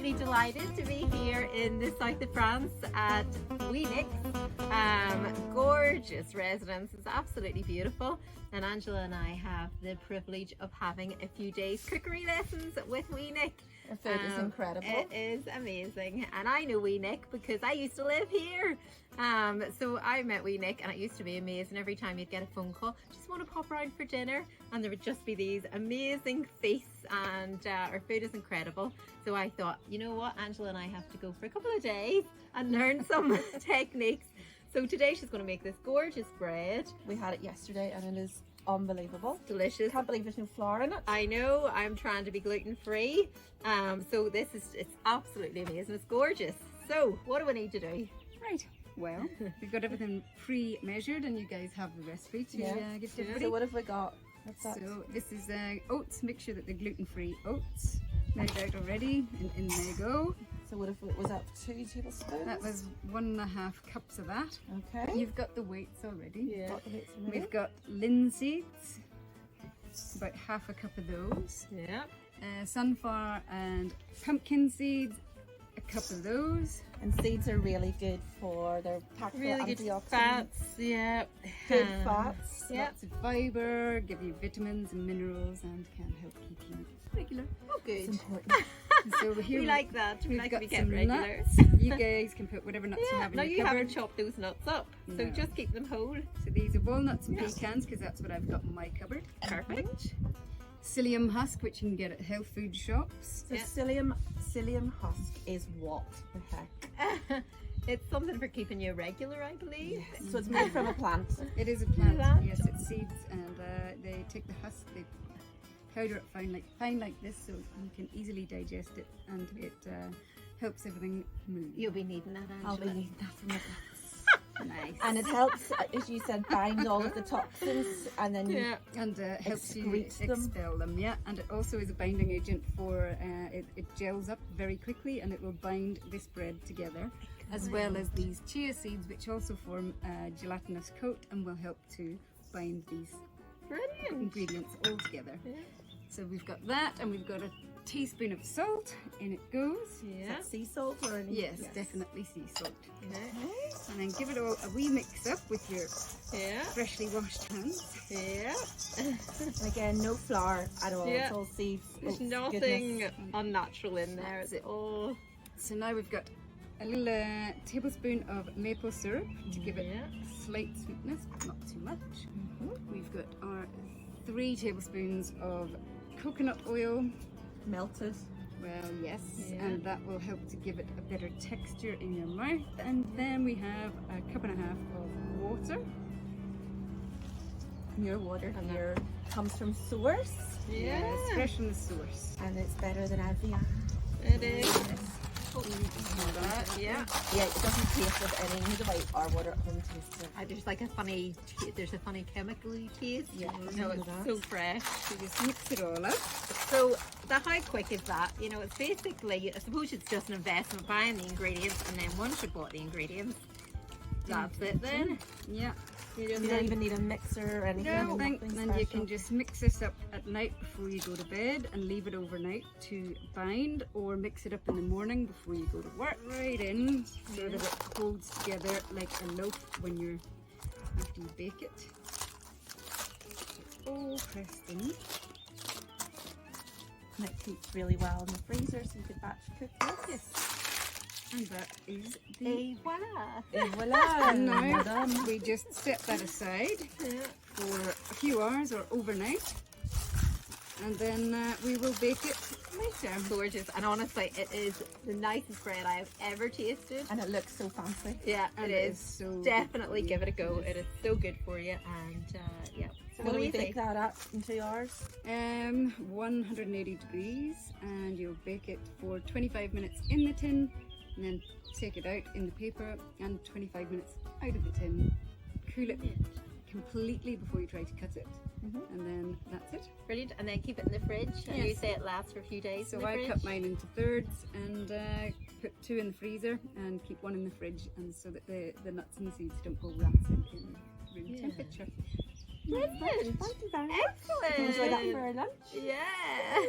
absolutely delighted to be here in the south of France at Wee Nik's. Gorgeous residence. It's absolutely beautiful. And Angela and I have the privilege of having a few days cookery lessons with Wee Nik. The food is incredible. It is amazing. And I know Wee Nik because I used to live here. So I met Wee Nik and it used to be amazing. Every time you'd get a phone call, just want to pop around for dinner, and there would just be these amazing feasts, and our food is incredible. So I thought, you know what, Angela and I have to go for a couple of days and learn some techniques. So today she's going to make this gorgeous bread. We had it yesterday and it is unbelievable. Delicious. Can't believe there's no flour in it. I know, I'm trying to be gluten free. So it's absolutely amazing. It's gorgeous. So what do we need to do? Right. Well, we've got everything pre-measured and you guys have the recipe to give to everybody. So what have we got? What's that? So this is oats. Make sure that they're gluten-free oats. Measured out already, and in they go. So what if was that 2 tablespoons? That was 1.5 cups of that. Okay. You've got the weights already. Yeah. Got the weights already. We've got linseeds, about 1/2 cup of those. Yeah. Sunflower and pumpkin seeds, a cup of those. And seeds are really good for their packed full Really good antioxidants. fats. Yeah. Good fats. Yeah. Lots of fibre, give you vitamins and minerals, and can help keep you regular. Oh, It's good. important. So here We like that. We we've like to got be kept some regular. nuts. You guys can put whatever nuts you Yeah, have in now your you cupboard. haven't chopped those nuts up, so No. just keep them whole. So these are walnuts and Yeah. pecans, because that's what I've got in my cupboard. Perfect. Psyllium husk, which you can get at health food shops. So Yeah. psyllium husk is what the heck? It's something for keeping you regular, I believe. So it's made from a plant. It is a plant, Plant. yes, it's seeds, and they take the husk, they powder it fine like this, so you can easily digest it, and it helps everything move. You'll be needing that, Angela. I'll be needing that from the plants. Nice. And it helps, as you said, bind all of the toxins, and then Yeah. And helps you excrete them. expel them, yeah. And it also is a binding agent for, it gels up very quickly, and it will bind this bread together, as well as these chia seeds, which also form a gelatinous coat and will help to bind these Brilliant. ingredients all together. Yeah. So we've got that, and we've got a teaspoon of salt, in it goes. Is Yeah. that sea salt or any? Yes, definitely sea salt. Yeah. And then give it all a wee mix up with your Yeah. freshly washed hands. Yeah. And again, no flour at all. Yeah. It's all seeds. There's oats, nothing goodness. unnatural in there. That's It's it. all. So now we've got a little tablespoon of maple syrup to give it Yeah. slight sweetness, but not too much. We've got our 3 tablespoons of coconut oil. Melted. Well, yes, Yeah. and that will help to give it a better texture in your mouth. And then we have a 1.5 cups of water. And your water here comes from source, Yeah. Yes, fresh from the source. and it's better than Evian. It is. That, Yeah. Yeah, it doesn't taste of any. Neither way our water at home tastes it. There's like a funny, there's a funny chemical-y taste. Yeah, No, I know it's that. so fresh. So just mix it all up. So how quick is that? You know, it's basically, I suppose it's just an investment buying the ingredients, and then once you've bought the ingredients, that's it then. Yeah. You You don't even need a mixer or anything. No, nothing then you can special. just mix this up at night before you go to bed and leave it overnight to bind, or mix it up in the morning before you go to work. Right in, so that it holds together like a loaf when you're after you bake it. It's all pressed in. And it keeps really well in the freezer, so you could batch cook this. And that is the. Et voila. And voila! And now done. we just set that aside Yeah. for a few hours or overnight, and then we will bake it later. Gorgeous, and honestly, it is the nicest bread I have ever tasted. And it looks so fancy. Yeah, And it is. so Definitely give it a go. It is so good for you, and yeah. So what do we easy. bake that at in 2 hours? 180 degrees, and you'll bake it for 25 minutes in the tin, and then take it out in the paper, and 25 minutes out of the tin. Cool it completely before you try to cut it, and then that's it. Brilliant, and then keep it in the fridge. And you Yes. say it lasts for a few days. So in the I fridge. cut mine into thirds and put 2 in the freezer and keep 1 in the fridge, and so that the nuts and the seeds don't go rancid in room temperature. Brilliant. Thank you very much. Excellent. Enjoy that for our lunch. Yeah.